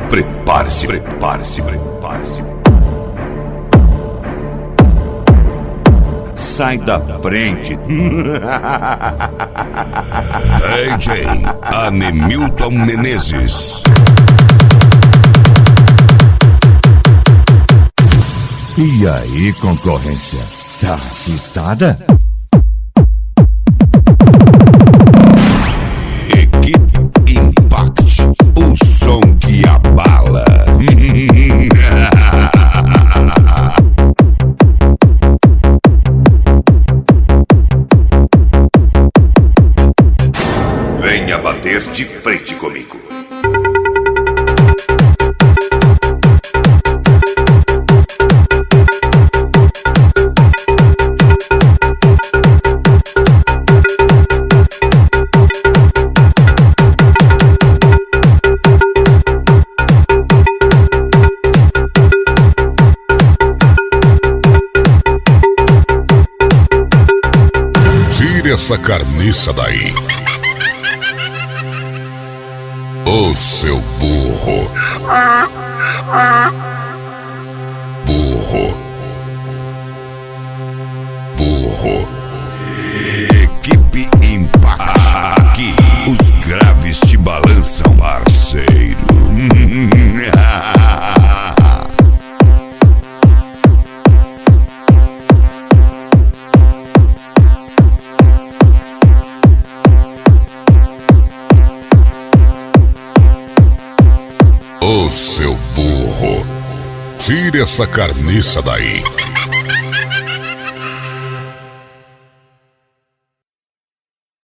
Prepare-se, prepare-se, prepare-se. Sai da frente. DJ Anemilton Menezes. E aí, concorrência? Tá assustada? Equipe Impact, o som que abala. Venha bater de frente comigo. Tire essa carniça daí. Ô seu burro. Burro. Burro. Equipe Impact. Aqui os graves te balançam, parceiro. Ô seu burro, tire essa carniça daí.